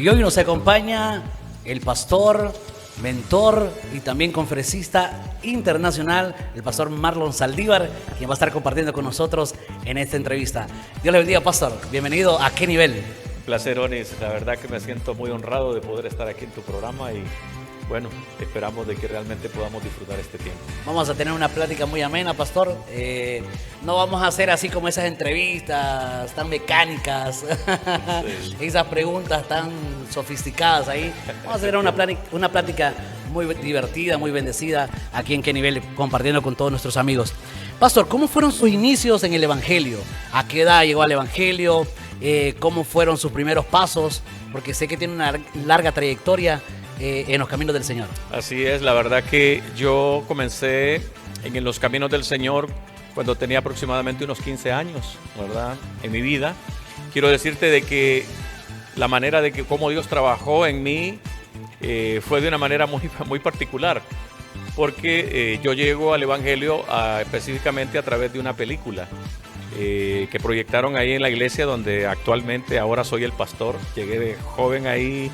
Y hoy nos acompaña el pastor, mentor y también conferencista internacional, el pastor Marlon Saldívar, quien va a estar compartiendo con nosotros en esta entrevista. Dios le bendiga, pastor. Bienvenido a ¿Qué nivel? Un placer, Onis. La verdad que me siento muy honrado de poder estar aquí en tu programa y bueno, esperamos de que realmente podamos disfrutar este tiempo. Vamos a tener una plática muy amena, pastor. No vamos a hacer así como esas entrevistas tan mecánicas, sí. Esas preguntas tan sofisticadas ahí. Vamos a hacer una plática muy divertida, muy bendecida aquí en ¿Qué nivel? Compartiendo con todos nuestros amigos. Pastor, ¿cómo fueron sus inicios en el Evangelio? ¿A qué edad llegó al Evangelio? ¿Cómo fueron sus primeros pasos? Porque sé que tiene una larga trayectoria en los caminos del Señor. Así es, la verdad que yo comencé en los caminos del Señor cuando tenía aproximadamente unos 15 años, ¿verdad? En mi vida. Quiero decirte de que la manera de que cómo Dios trabajó en mí fue de una manera muy particular, porque yo llego al Evangelio específicamente a través de una película que proyectaron ahí en la iglesia donde actualmente ahora soy el pastor. Llegué de joven ahí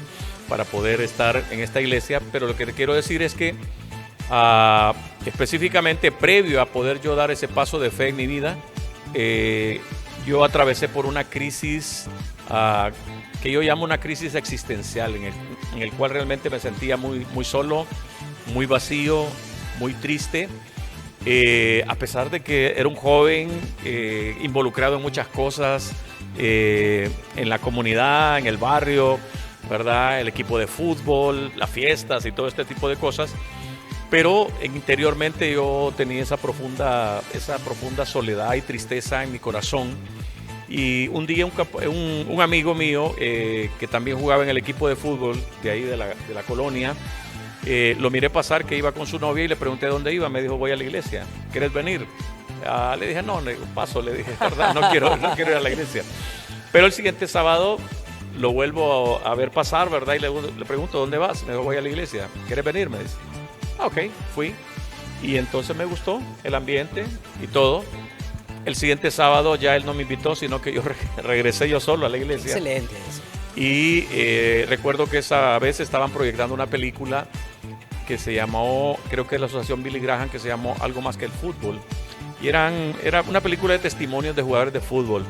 para poder estar en esta iglesia, pero lo que te quiero decir es que específicamente previo a poder yo dar ese paso de fe en mi vida, yo atravesé por una crisis que yo llamo una crisis existencial, en el cual realmente me sentía muy solo, muy vacío, muy triste, a pesar de que era un joven involucrado en muchas cosas, en la comunidad, en el barrio, ¿verdad? El equipo de fútbol, las fiestas y todo este tipo de cosas, pero interiormente yo tenía esa profunda soledad y tristeza en mi corazón. Y un día un amigo mío que también jugaba en el equipo de fútbol de ahí de la colonia, lo miré pasar que iba con su novia y le pregunté dónde iba. Me dijo, voy a la iglesia, ¿quieres venir? Le dije, no, paso, le dije, ¿verdad? No quiero ir a la iglesia. Pero el siguiente sábado lo vuelvo a ver pasar, ¿verdad? Y le pregunto, ¿dónde vas? Me dijo, voy a la iglesia. ¿Quieres venir? Me dice. Ok, fui. Y entonces me gustó el ambiente y todo. El siguiente sábado ya él no me invitó, sino que yo regresé yo solo a la iglesia. Excelente eso. Y recuerdo que esa vez estaban proyectando una película que se llamó, creo que es la asociación Billy Graham, que se llamó Algo más que el fútbol. Y era una película de testimonios de jugadores de fútbol.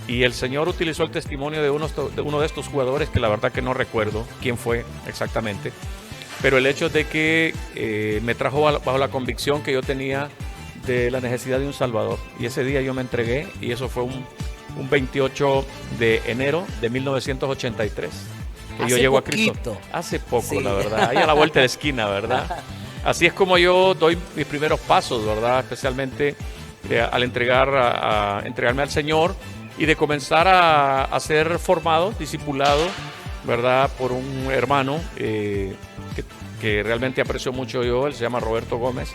Y el Señor utilizó el testimonio de uno de estos jugadores, que la verdad que no recuerdo quién fue exactamente. Pero el hecho de que me trajo bajo la convicción que yo tenía de la necesidad de un Salvador. Y ese día yo me entregué, y eso fue un 28 de enero de 1983. Que yo llego a Cristo. Hace poco, sí. La verdad. Ahí a la vuelta de la esquina, ¿verdad? Así es como yo doy mis primeros pasos, ¿verdad? Especialmente al entregarme al Señor, y de comenzar a ser formado, discipulado, ¿verdad? Por un hermano que realmente aprecio mucho yo. Él se llama Roberto Gómez,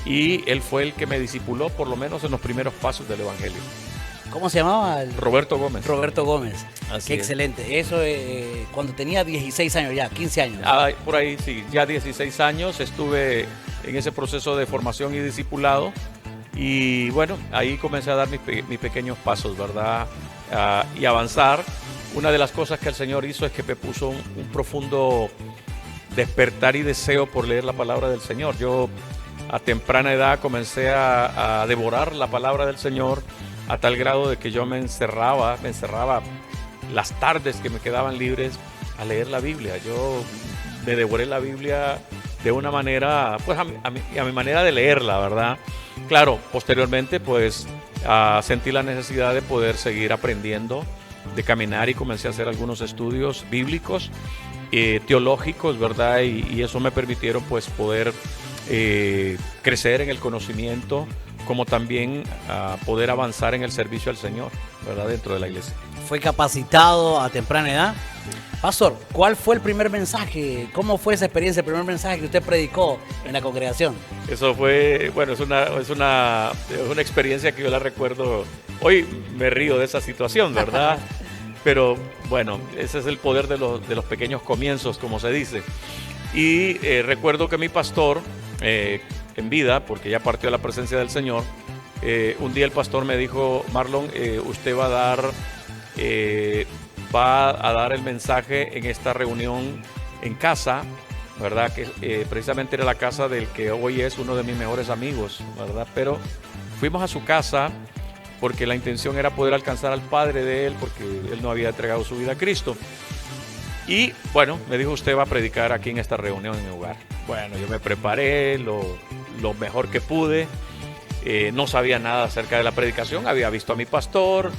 y él fue el que me discipuló por lo menos en los primeros pasos del Evangelio. ¿Cómo se llamaba? Roberto Gómez. Roberto Gómez. Así Qué es. Excelente. Eso cuando tenía 16 años ya, 15 años. Por ahí sí, ya 16 años estuve en ese proceso de formación y discipulado. Y bueno, ahí comencé a dar mis pequeños pasos, ¿verdad? Y avanzar. Una de las cosas que el Señor hizo es que me puso un profundo despertar y deseo por leer la palabra del Señor. Yo a temprana edad comencé a devorar la palabra del Señor, a tal grado de que yo me encerraba las tardes que me quedaban libres a leer la Biblia. Yo me devoré la Biblia de una manera, pues a mi manera de leerla, ¿verdad? Claro, posteriormente pues sentí la necesidad de poder seguir aprendiendo, de caminar, y comencé a hacer algunos estudios bíblicos, teológicos, ¿verdad? Y eso me permitieron pues poder crecer en el conocimiento, como también poder avanzar en el servicio al Señor, ¿verdad? Dentro de la iglesia. ¿Fue capacitado a temprana edad? Pastor, ¿cuál fue el primer mensaje? ¿Cómo fue esa experiencia, el primer mensaje que usted predicó en la congregación? Eso fue, bueno, es una experiencia que yo la recuerdo. Hoy me río de esa situación, ¿verdad? Pero bueno, ese es el poder de los pequeños comienzos, como se dice. Y recuerdo que mi pastor, en vida, porque ya partió a la presencia del Señor, un día el pastor me dijo, Marlon, usted va a dar va a dar el mensaje en esta reunión en casa, ¿verdad? Que precisamente era la casa del que hoy es uno de mis mejores amigos, ¿verdad? Pero fuimos a su casa porque la intención era poder alcanzar al padre de él, porque él no había entregado su vida a Cristo. Y bueno, me dijo, usted va a predicar aquí en esta reunión en mi hogar. Bueno, yo me preparé lo mejor que pude. No sabía nada acerca de la predicación, había visto a mi pastor,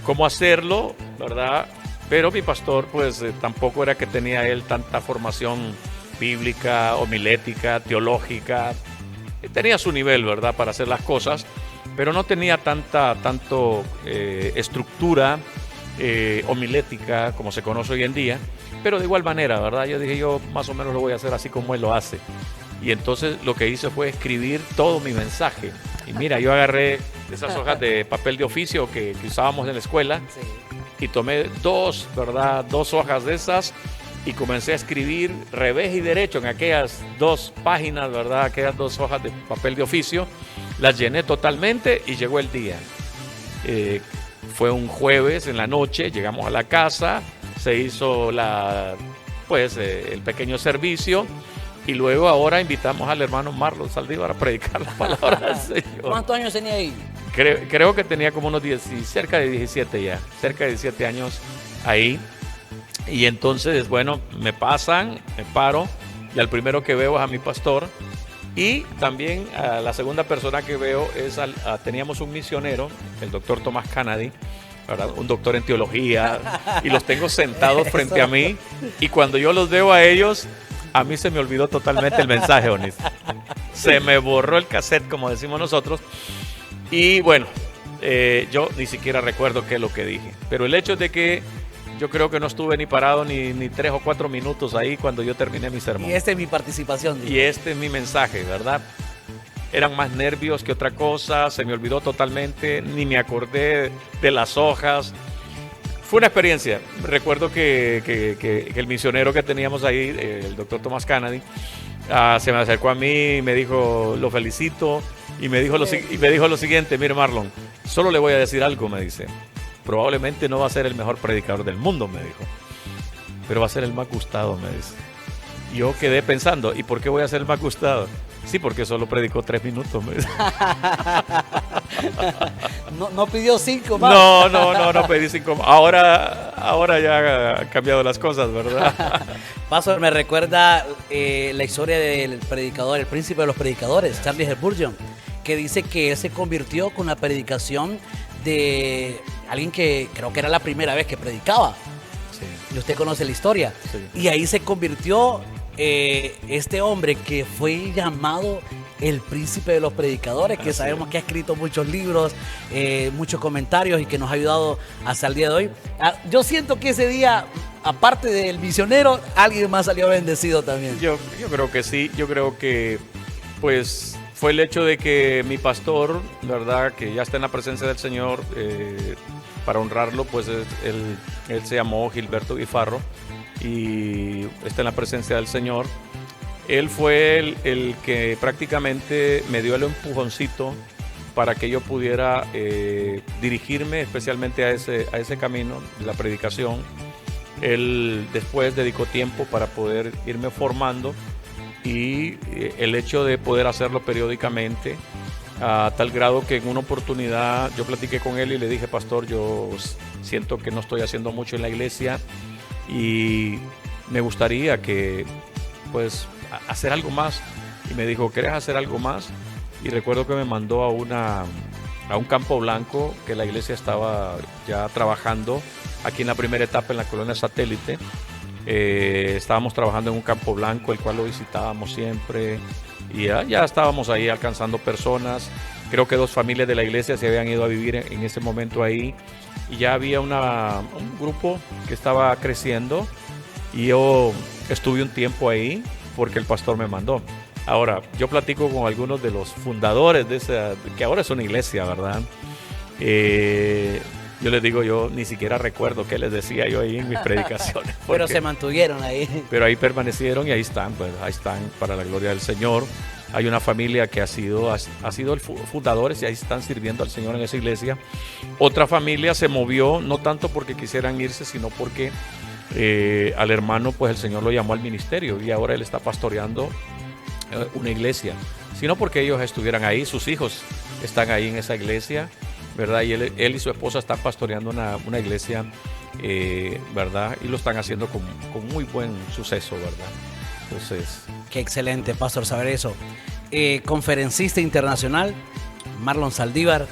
cómo hacerlo, ¿verdad? Pero mi pastor, pues tampoco era que tenía él tanta formación bíblica, homilética, teológica. Tenía su nivel, ¿verdad?, para hacer las cosas, pero no tenía tanto estructura homilética como se conoce hoy en día. Pero de igual manera, ¿verdad? Yo dije, yo más o menos lo voy a hacer así como él lo hace. Y entonces lo que hice fue escribir todo mi mensaje. Y mira, yo agarré esas hojas de papel de oficio que usábamos en la escuela, sí, y tomé dos hojas de esas y comencé a escribir revés y derecho en aquellas 2 páginas, ¿verdad? Aquellas 2 hojas de papel de oficio. Las llené totalmente y llegó el día. Fue un jueves en la noche, llegamos a la casa, se hizo el pequeño servicio. Y luego ahora invitamos al hermano Marlon Saldívar a predicar la palabra del Señor. ¿Cuántos años tenía ahí? Creo que tenía como unos 10, cerca de 17 ya, cerca de 17 años ahí. Y entonces, bueno, me paro, y al primero que veo es a mi pastor. Y también a la segunda persona que veo es, teníamos un misionero, el doctor Thomas Kennedy, ¿verdad? Un doctor en teología, y los tengo sentados frente a mí. Y cuando yo los veo a ellos, a mí se me olvidó totalmente el mensaje, Onis. Se me borró el cassette, como decimos nosotros. Y bueno, yo ni siquiera recuerdo qué es lo que dije. Pero el hecho es de que yo creo que no estuve ni parado ni 3 o 4 minutos ahí cuando yo terminé mi sermón. Y esta es mi participación. Y este es mi mensaje, ¿verdad? Eran más nervios que otra cosa, se me olvidó totalmente, ni me acordé de las hojas. Fue una experiencia. Recuerdo que el misionero que teníamos ahí, el doctor Thomas Kennedy, se me acercó a mí y me dijo, lo felicito, y me dijo lo siguiente, mire Marlon, solo le voy a decir algo, me dice, probablemente no va a ser el mejor predicador del mundo, me dijo, pero va a ser el más gustado, me dice. Yo quedé pensando, ¿y por qué voy a ser el más gustado? Sí, porque solo predicó 3 minutos. Me dice. No pidió 5 más. No pedí 5 más. Ahora ya han cambiado las cosas, ¿verdad? Pastor, me recuerda la historia del predicador, el príncipe de los predicadores, Charles Spurgeon, que dice que él se convirtió con la predicación de alguien que creo que era la primera vez que predicaba. Sí. Y usted conoce la historia. Sí. Y ahí se convirtió este hombre que fue llamado el príncipe de los predicadores, que sabemos que ha escrito muchos libros, muchos comentarios y que nos ha ayudado hasta el día de hoy. Yo siento que ese día, aparte del misionero, alguien más salió bendecido también. Yo creo que sí, yo creo que pues fue el hecho de que mi pastor, ¿verdad?, que ya está en la presencia del Señor, para honrarlo, pues él se llamó Gilberto Guifarro y está en la presencia del Señor. Él fue el que prácticamente me dio el empujoncito para que yo pudiera dirigirme especialmente a ese camino de la predicación. Él después dedicó tiempo para poder irme formando y el hecho de poder hacerlo periódicamente, a tal grado que en una oportunidad yo platiqué con él y le dije, pastor, yo siento que no estoy haciendo mucho en la iglesia y me gustaría que pues hacer algo más. Y me dijo, ¿quieres hacer algo más? Y recuerdo que me mandó a un campo blanco que la iglesia estaba ya trabajando aquí en la primera etapa en la colonia Satélite. Estábamos trabajando en un campo blanco, el cual lo visitábamos siempre y ya estábamos ahí alcanzando personas. Creo que 2 familias de la iglesia se habían ido a vivir en ese momento ahí y ya había un grupo que estaba creciendo y yo estuve un tiempo ahí porque el pastor me mandó. Ahora, yo platico con algunos de los fundadores de esa, que ahora es una iglesia, ¿verdad? Yo les digo, yo ni siquiera recuerdo qué les decía yo ahí en mis predicaciones. Pero se mantuvieron ahí. Pero ahí permanecieron y ahí están, pues ahí están para la gloria del Señor. Hay una familia que ha sido fundadores y ahí están sirviendo al Señor en esa iglesia. Otra familia se movió, no tanto porque quisieran irse, sino porque al hermano, pues el Señor lo llamó al ministerio y ahora él está pastoreando una iglesia, sino porque ellos estuvieran ahí, sus hijos están ahí en esa iglesia, ¿verdad? Y él y su esposa están pastoreando una iglesia, ¿verdad? Y lo están haciendo con muy buen suceso, ¿verdad? Entonces... Qué excelente, Pastor, saber eso. Conferencista internacional, Marlon Saldívar,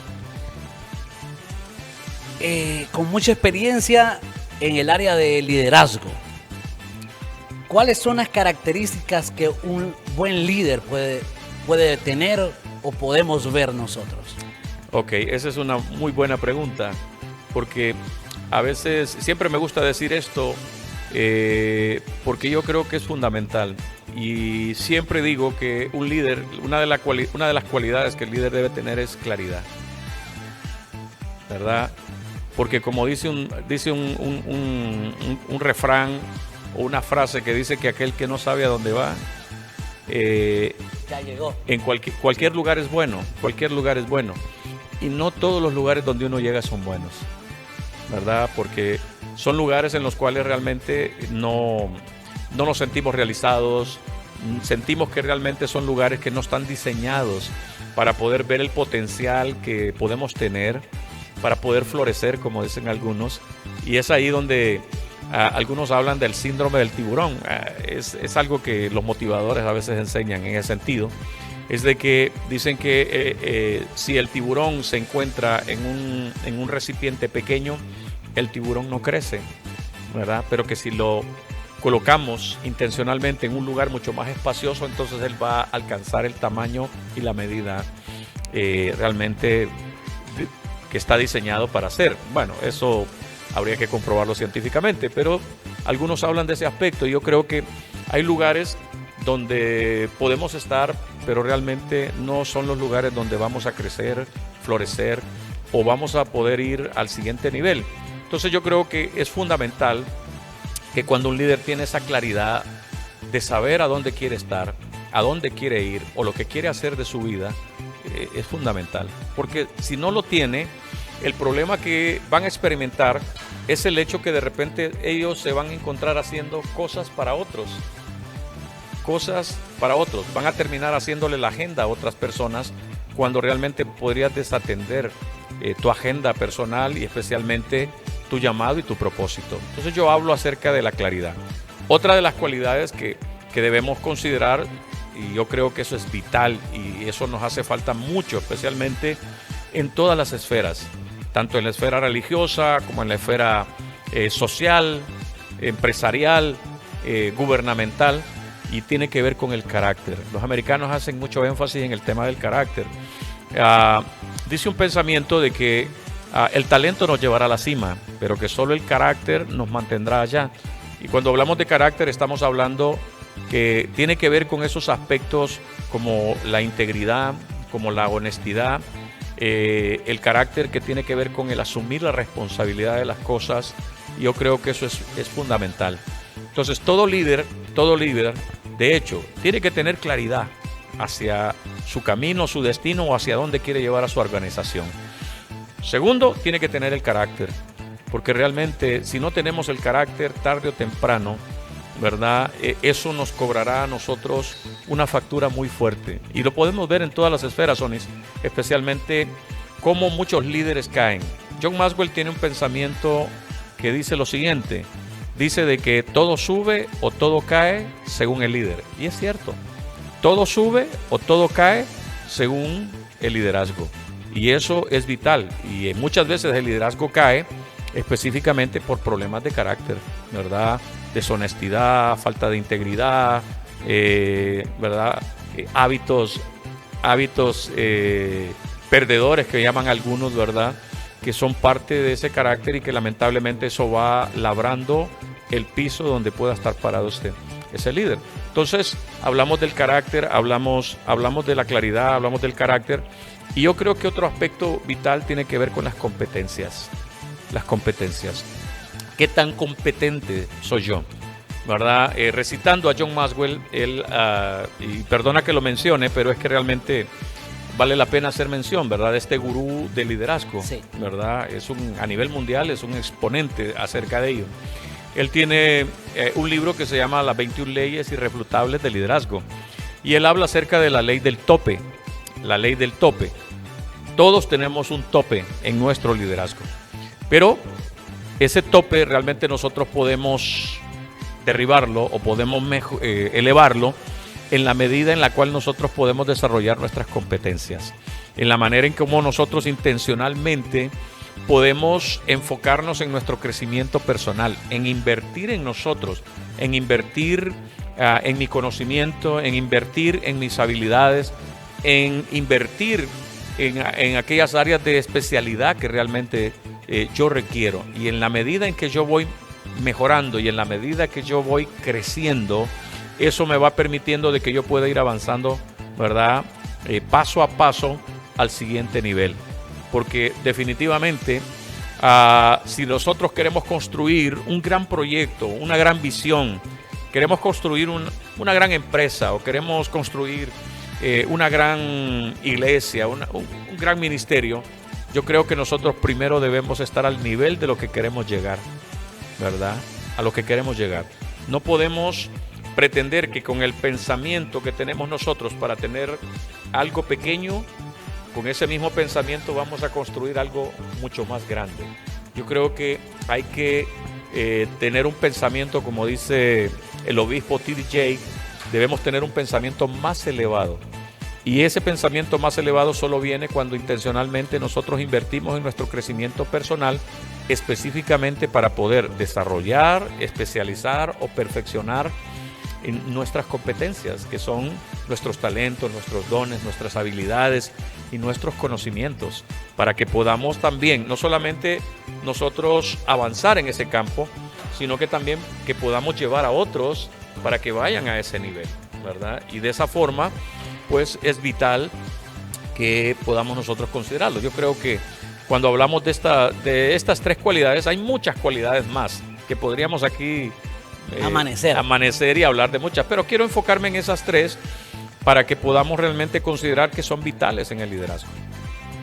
con mucha experiencia en el área de liderazgo. ¿Cuáles son las características que un buen líder puede tener o podemos ver nosotros? Ok, esa es una muy buena pregunta, porque a veces, siempre me gusta decir esto, porque yo creo que es fundamental. Y siempre digo que un líder, una de las cualidades que el líder debe tener es claridad, ¿verdad? Porque como dice un refrán o una frase que dice que aquel que no sabe a dónde va, ya llegó. En cualquier lugar es bueno, cualquier lugar es bueno. Y no todos los lugares donde uno llega son buenos, ¿verdad? Porque son lugares en los cuales realmente no nos sentimos realizados, sentimos que realmente son lugares que no están diseñados para poder ver el potencial que podemos tener, para poder florecer, como dicen algunos. Y es ahí donde algunos hablan del síndrome del tiburón. Es algo que los motivadores a veces enseñan en ese sentido. Es de que dicen que si el tiburón se encuentra en un recipiente pequeño, el tiburón no crece, ¿verdad? Pero que si lo colocamos intencionalmente en un lugar mucho más espacioso, entonces él va a alcanzar el tamaño y la medida realmente que está diseñado para hacer. Bueno, eso habría que comprobarlo científicamente, pero algunos hablan de ese aspecto. Yo creo que hay lugares donde podemos estar, pero realmente no son los lugares donde vamos a crecer, florecer o vamos a poder ir al siguiente nivel. Entonces yo creo que es fundamental que cuando un líder tiene esa claridad de saber a dónde quiere estar, a dónde quiere ir o lo que quiere hacer de su vida, es fundamental. Porque si no lo tiene, el problema que van a experimentar es el hecho que de repente ellos se van a encontrar haciendo cosas para otros. Van a terminar haciéndole la agenda a otras personas cuando realmente podrías desatender tu agenda personal y especialmente tu llamado y tu propósito. Entonces yo hablo acerca de la claridad. Otra de las cualidades que debemos considerar, y yo creo que eso es vital y eso nos hace falta mucho, especialmente en todas las esferas, tanto en la esfera religiosa como en la esfera social, empresarial, gubernamental, y tiene que ver con el carácter. Los americanos hacen mucho énfasis en el tema del carácter. Dice un pensamiento de que el talento nos llevará a la cima, pero que solo el carácter nos mantendrá allá. Y cuando hablamos de carácter estamos hablando que tiene que ver con esos aspectos como la integridad, como la honestidad, el carácter que tiene que ver con el asumir la responsabilidad de las cosas. Yo creo que eso es fundamental. Entonces todo líder, de hecho, tiene que tener claridad hacia su camino, su destino o hacia dónde quiere llevar a su organización. Segundo, tiene que tener el carácter, porque realmente si no tenemos el carácter, tarde o temprano, ¿verdad? Eso nos cobrará a nosotros una factura muy fuerte. Y lo podemos ver en todas las esferas, Onis, especialmente cómo muchos líderes caen. John Maxwell tiene un pensamiento que dice lo siguiente. Dice de que todo sube o todo cae según el líder. Y es cierto. Todo sube o todo cae según el liderazgo. Y eso es vital. Y muchas veces el liderazgo cae específicamente por problemas de carácter, ¿verdad? Deshonestidad, falta de integridad, ¿verdad? Hábitos perdedores que llaman algunos, ¿verdad? Que son parte de ese carácter y que lamentablemente eso va labrando el piso donde pueda estar parado ese líder. Entonces, hablamos del carácter, hablamos de la claridad, hablamos del carácter, y yo creo que otro aspecto vital tiene que ver con las competencias. Las competencias. ¿Qué tan competente soy yo? ¿verdad? Recitando a John Maxwell, él, y perdona que lo mencione, pero es que realmente vale la pena hacer mención, ¿verdad? De este gurú de liderazgo, Sí. ¿verdad? A nivel mundial es un exponente acerca de ello. Él tiene un libro que se llama Las 21 leyes irrefutables del liderazgo. Y él habla acerca de la ley del tope. La ley del tope. Todos tenemos un tope en nuestro liderazgo. Pero ese tope realmente nosotros podemos derribarlo o podemos elevarlo en la medida en la cual nosotros podemos desarrollar nuestras competencias. En la manera en cómo nosotros intencionalmente podemos enfocarnos en nuestro crecimiento personal, en invertir en nosotros, en invertir en mi conocimiento, en invertir en mis habilidades, en invertir en aquellas áreas de especialidad que realmente yo requiero. Y en la medida en que yo voy mejorando y en la medida que yo voy creciendo, eso me va permitiendo de que yo pueda ir avanzando, ¿verdad? Paso a paso al siguiente nivel. Porque definitivamente, si nosotros queremos construir un gran proyecto, una gran visión, queremos construir una gran empresa o queremos construir una gran iglesia, un gran ministerio, yo creo que nosotros primero debemos estar al nivel de lo que queremos llegar, ¿verdad? A lo que queremos llegar. No podemos pretender que con el pensamiento que tenemos nosotros para tener algo pequeño, con ese mismo pensamiento vamos a construir algo mucho más grande. Yo creo que hay que tener un pensamiento, como dice el obispo T.D. Jakes, debemos tener un pensamiento más elevado. Y ese pensamiento más elevado solo viene cuando intencionalmente nosotros invertimos en nuestro crecimiento personal, específicamente para poder desarrollar, especializar o perfeccionar en nuestras competencias, que son nuestros talentos, nuestros dones, nuestras habilidades y nuestros conocimientos, para que podamos también, no solamente nosotros avanzar en ese campo, sino que también que podamos llevar a otros para que vayan a ese nivel, ¿verdad? Y de esa forma, pues es vital que podamos nosotros considerarlo. Yo creo que cuando hablamos de estas tres cualidades, hay muchas cualidades más que podríamos aquí amanecer y hablar de muchas, pero quiero enfocarme en esas tres para que podamos realmente considerar que son vitales en el liderazgo.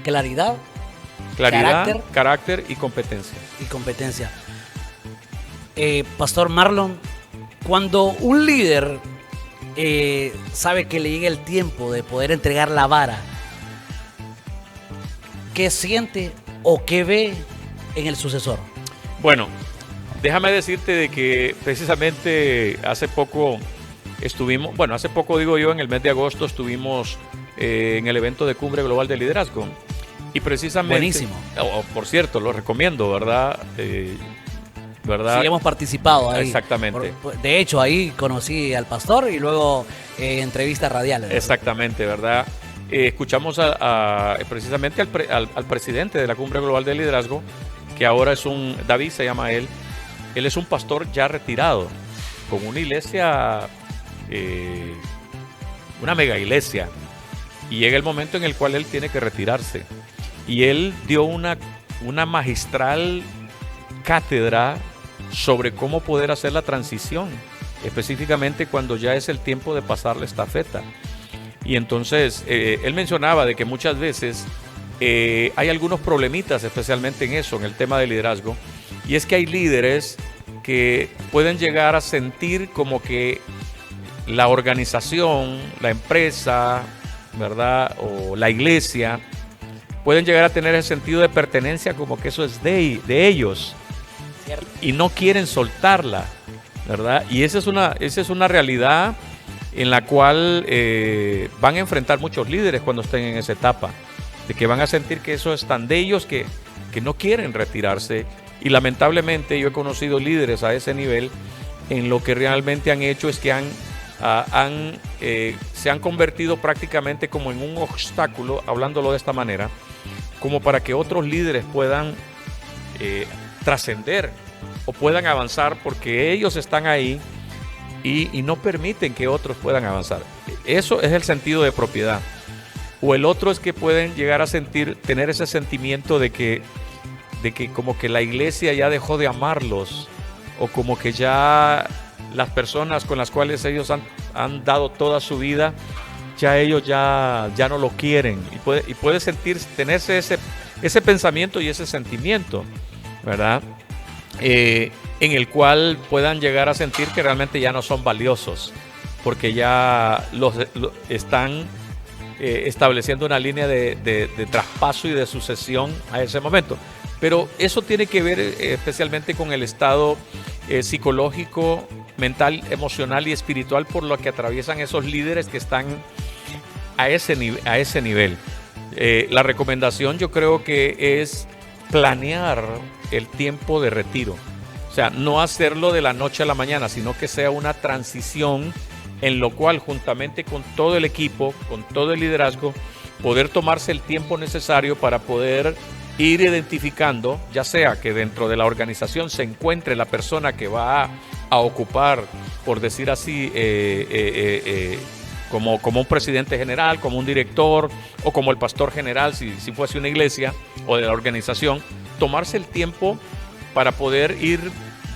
Claridad, carácter y competencia. Pastor Marlon, cuando un líder sabe que le llega el tiempo de poder entregar la vara, ¿qué siente o qué ve en el sucesor? Bueno, déjame decirte de que precisamente hace poco digo yo, en el mes de agosto estuvimos en el evento de Cumbre Global de Liderazgo. Y precisamente... Buenísimo. Por cierto, lo recomiendo, ¿verdad? ¿Verdad? Sí, hemos participado ahí. Exactamente. De hecho, ahí conocí al pastor y luego entrevistas radiales, ¿verdad? Exactamente, ¿verdad? Escuchamos precisamente al presidente de la Cumbre Global de Liderazgo, que ahora es David se llama él. Él es un pastor ya retirado, con una iglesia, una mega iglesia. Y llega el momento en el cual él tiene que retirarse. Y él dio una magistral cátedra sobre cómo poder hacer la transición, específicamente cuando ya es el tiempo de pasar la estafeta. Y entonces él mencionaba de que muchas veces hay algunos problemitas, especialmente en eso, en el tema de liderazgo, y es que hay líderes que pueden llegar a sentir como que la organización, la empresa, ¿verdad?, o la iglesia, pueden llegar a tener el sentido de pertenencia como que eso es de ellos. Cierto. Y no quieren soltarla, ¿verdad? Y esa es una realidad en la cual van a enfrentar muchos líderes cuando estén en esa etapa, de que van a sentir que eso es tan de ellos que no quieren retirarse. Y lamentablemente yo he conocido líderes a ese nivel en lo que realmente han hecho es que se han convertido prácticamente como en un obstáculo, hablándolo de esta manera, como para que otros líderes puedan trascender o puedan avanzar, porque ellos están ahí y no permiten que otros puedan avanzar. Eso es el sentido de propiedad. O el otro es que pueden llegar a tener ese sentimiento de que como que la iglesia ya dejó de amarlos, o como que ya las personas con las cuales ellos han dado toda su vida, ya ellos ya no lo quieren, y puede tenerse ese pensamiento y ese sentimiento, ¿verdad? En el cual puedan llegar a sentir que realmente ya no son valiosos, porque ya están estableciendo una línea de traspaso y de sucesión a ese momento. Pero eso tiene que ver especialmente con el estado psicológico, mental, emocional y espiritual por lo que atraviesan esos líderes que están a ese nivel. La recomendación, yo creo que es planear el tiempo de retiro. O sea, no hacerlo de la noche a la mañana, sino que sea una transición en lo cual, juntamente con todo el equipo, con todo el liderazgo, poder tomarse el tiempo necesario para poder ir identificando, ya sea que dentro de la organización se encuentre la persona que va a ocupar, por decir así, como un presidente general, como un director o como el pastor general, si fuese una iglesia o de la organización, tomarse el tiempo para poder ir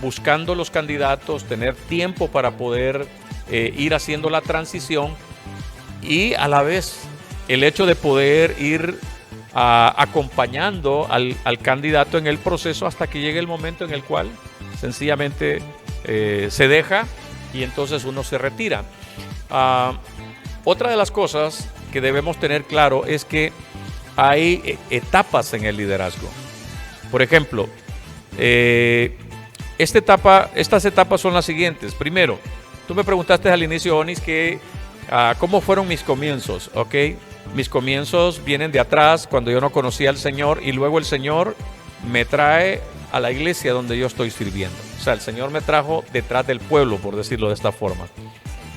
buscando los candidatos, tener tiempo para poder ir haciendo la transición, y a la vez el hecho de poder ir acompañando al candidato en el proceso hasta que llegue el momento en el cual sencillamente se deja y entonces uno se retira. Otra de las cosas que debemos tener claro es que hay etapas en el liderazgo. Por ejemplo, estas etapas son las siguientes. Primero, tú me preguntaste al inicio, Onis, que cómo fueron mis comienzos, ¿ok? Mis comienzos vienen de atrás, cuando yo no conocía al Señor, y luego el Señor me trae a la iglesia donde yo estoy sirviendo. O sea, el Señor me trajo detrás del pueblo, por decirlo de esta forma.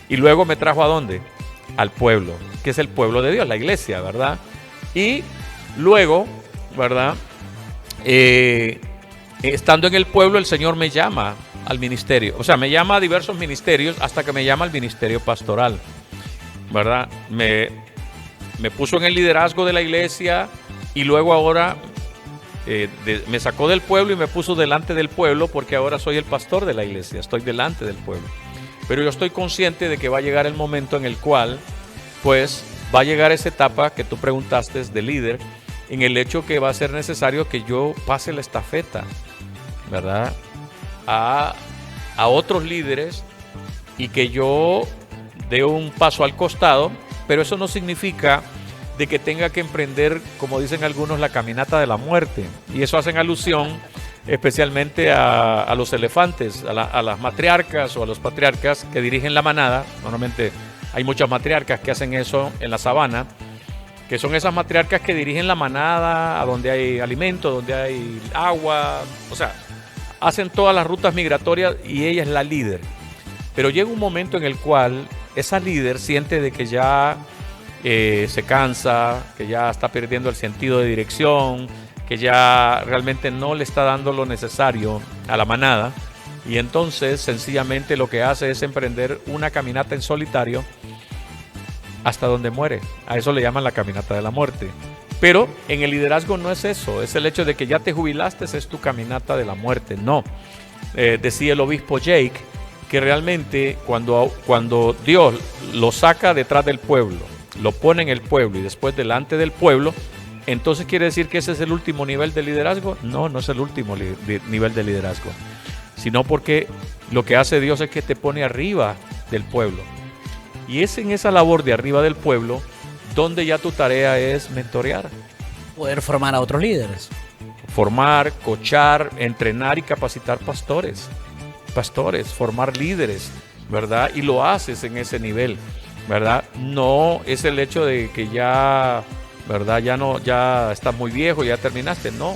Y luego me trajo ¿a dónde? Al pueblo, que es el pueblo de Dios, la iglesia, ¿verdad? Y luego, ¿verdad? Estando en el pueblo, el Señor me llama al ministerio. O sea, me llama a diversos ministerios hasta que me llama al ministerio pastoral, ¿verdad? Me puso en el liderazgo de la iglesia, y luego ahora me sacó del pueblo y me puso delante del pueblo, porque ahora soy el pastor de la iglesia, estoy delante del pueblo. Pero yo estoy consciente de que va a llegar el momento en el cual, pues, va a llegar esa etapa que tú preguntaste de líder, en el hecho que va a ser necesario que yo pase la estafeta, ¿verdad? A otros líderes, y que yo dé un paso al costado, pero eso no significa de que tenga que emprender, como dicen algunos, la caminata de la muerte. Y eso hacen alusión especialmente a los elefantes, a las matriarcas o a los patriarcas que dirigen la manada. Normalmente hay muchas matriarcas que hacen eso en la sabana, que son esas matriarcas que dirigen la manada a donde hay alimento, donde hay agua, o sea, hacen todas las rutas migratorias, y ella es la líder. Pero llega un momento en el cual esa líder siente de que ya se cansa, que ya está perdiendo el sentido de dirección, que ya realmente no le está dando lo necesario a la manada, y entonces sencillamente lo que hace es emprender una caminata en solitario hasta donde muere. A eso le llaman la caminata de la muerte. Pero en el liderazgo no es eso, es el hecho de que ya te jubilaste, es tu caminata de la muerte. No, decía el obispo Jake que realmente cuando Dios lo saca detrás del pueblo, lo pone en el pueblo y después delante del pueblo, entonces quiere decir que ese es el último nivel de liderazgo. No, no es el último nivel de liderazgo, sino porque lo que hace Dios es que te pone arriba del pueblo, y es en esa labor de arriba del pueblo donde ya tu tarea es mentorear, Poder formar a otros líderes. formar, coachar, entrenar y capacitar pastores, formar líderes, ¿verdad? Y lo haces en ese nivel, ¿verdad? No es el hecho de que ya, ¿verdad? Ya estás muy viejo, ya terminaste, no.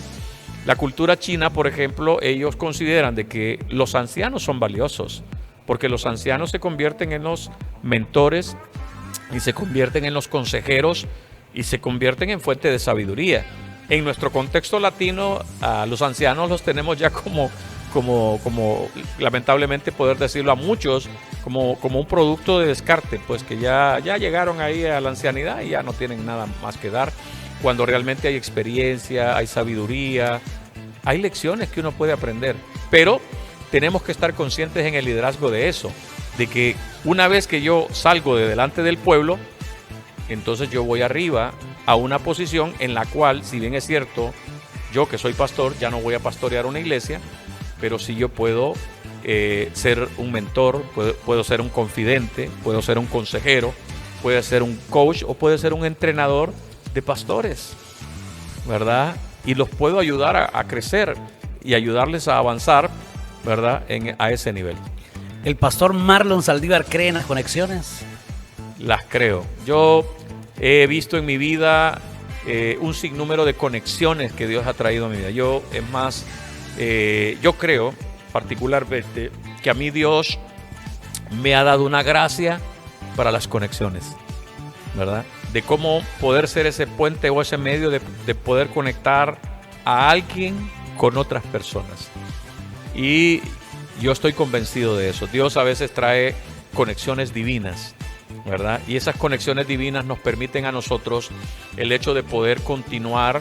La cultura china, por ejemplo, ellos consideran de que los ancianos son valiosos, porque los ancianos se convierten en los mentores y se convierten en los consejeros y se convierten en fuente de sabiduría. En nuestro contexto latino, a los ancianos los tenemos ya como lamentablemente poder decirlo a muchos, como un producto de descarte, pues que ya llegaron ahí a la ancianidad y ya no tienen nada más que dar, cuando realmente hay experiencia, hay sabiduría, hay lecciones que uno puede aprender. Pero tenemos que estar conscientes en el liderazgo de eso, de que una vez que yo salgo de delante del pueblo, entonces yo voy arriba a una posición en la cual, si bien es cierto, yo que soy pastor, ya no voy a pastorear una iglesia, pero sí yo puedo ser un mentor, puedo ser un confidente, puedo ser un consejero, puede ser un coach o puede ser un entrenador de pastores, ¿verdad? Y los puedo ayudar a crecer y ayudarles a avanzar, ¿verdad? A ese nivel. ¿El pastor Marlon Saldívar cree en las conexiones? Las creo. Yo he visto en mi vida un sinnúmero de conexiones que Dios ha traído a mi vida. Yo creo particularmente que a mí Dios me ha dado una gracia para las conexiones, ¿verdad? De cómo poder ser ese puente o ese medio de poder conectar a alguien con otras personas. Y yo estoy convencido de eso. Dios a veces trae conexiones divinas, ¿verdad? Y esas conexiones divinas nos permiten a nosotros el hecho de poder continuar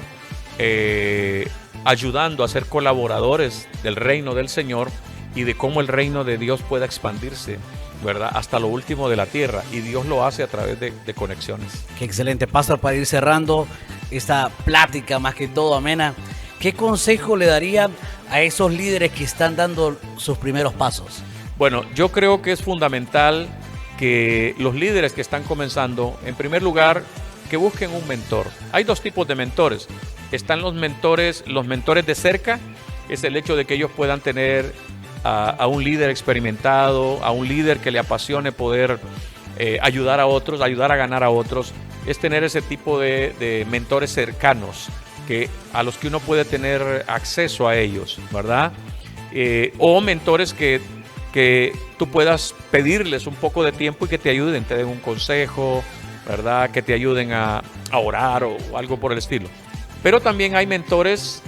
ayudando a ser colaboradores del reino del Señor y de cómo el reino de Dios pueda expandirse, ¿verdad? Hasta lo último de la tierra. Y Dios lo hace a través de conexiones. Qué excelente, pastor. Para ir cerrando esta plática, más que todo amena, ¿qué consejo le daría a esos líderes que están dando sus primeros pasos? Bueno, yo creo que es fundamental que los líderes que están comenzando, en primer lugar, que busquen un mentor. Hay dos tipos de mentores. Están los mentores de cerca, es el hecho de que ellos puedan tener a un líder experimentado, a un líder que le apasione poder ayudar a otros, ayudar a ganar a otros. Es tener ese tipo de mentores cercanos a los que uno puede tener acceso a ellos, ¿verdad? O mentores que tú puedas pedirles un poco de tiempo y que te ayuden, te den un consejo, ¿verdad? Que te ayuden a orar o algo por el estilo. Pero también hay mentores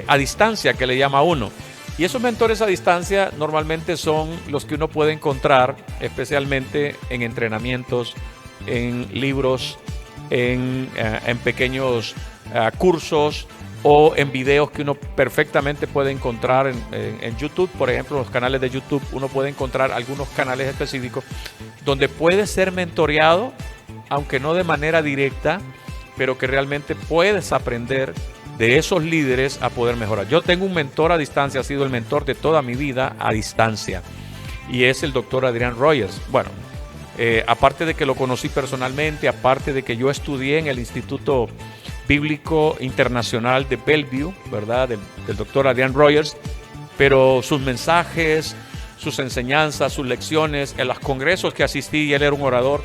a distancia que le llama uno. Y esos mentores a distancia normalmente son los que uno puede encontrar, especialmente en entrenamientos, en libros, en pequeños cursos o en videos que uno perfectamente puede encontrar en YouTube. Por ejemplo, los canales de YouTube, uno puede encontrar algunos canales específicos donde puede ser mentoreado, aunque no de manera directa, pero que realmente puedes aprender de esos líderes a poder mejorar. Yo tengo un mentor a distancia, ha sido el mentor de toda mi vida a distancia, y es el doctor Adrian Rogers. Bueno, aparte de que lo conocí personalmente, aparte de que yo estudié en el Instituto Bíblico Internacional de Bellevue, ¿verdad? Del doctor Adrian Rogers, pero sus mensajes, sus enseñanzas, sus lecciones, en los congresos que asistí, y él era un orador,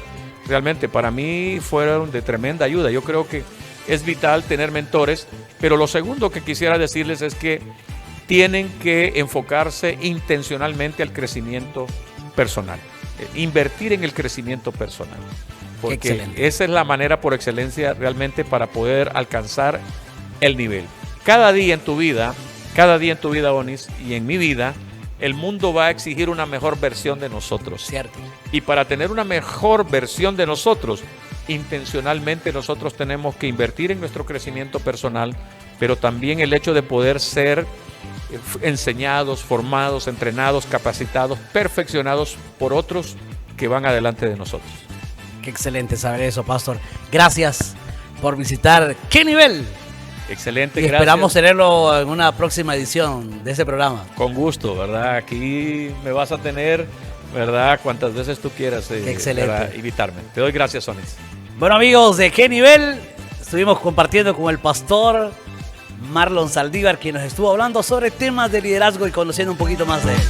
realmente para mí fueron de tremenda ayuda. Yo creo que es vital tener mentores, pero lo segundo que quisiera decirles es que tienen que enfocarse intencionalmente al crecimiento personal, invertir en el crecimiento personal, porque esa es la manera por excelencia realmente para poder alcanzar el nivel. Cada día en tu vida, Onis, y en mi vida, el mundo va a exigir una mejor versión de nosotros. Cierto. Y para tener una mejor versión de nosotros, intencionalmente nosotros tenemos que invertir en nuestro crecimiento personal, pero también el hecho de poder ser enseñados, formados, entrenados, capacitados, perfeccionados por otros que van adelante de nosotros. Qué excelente saber eso, pastor. Gracias por visitar ¿Qué nivel? Excelente, y gracias. Esperamos tenerlo en una próxima edición de ese programa. Con gusto, ¿verdad? Aquí me vas a tener, ¿verdad? Cuantas veces tú quieras excelente. Invitarme. Te doy gracias, Onis. Bueno, amigos, ¿de qué nivel? Estuvimos compartiendo con el pastor Marlon Saldívar, quien nos estuvo hablando sobre temas de liderazgo y conociendo un poquito más de él.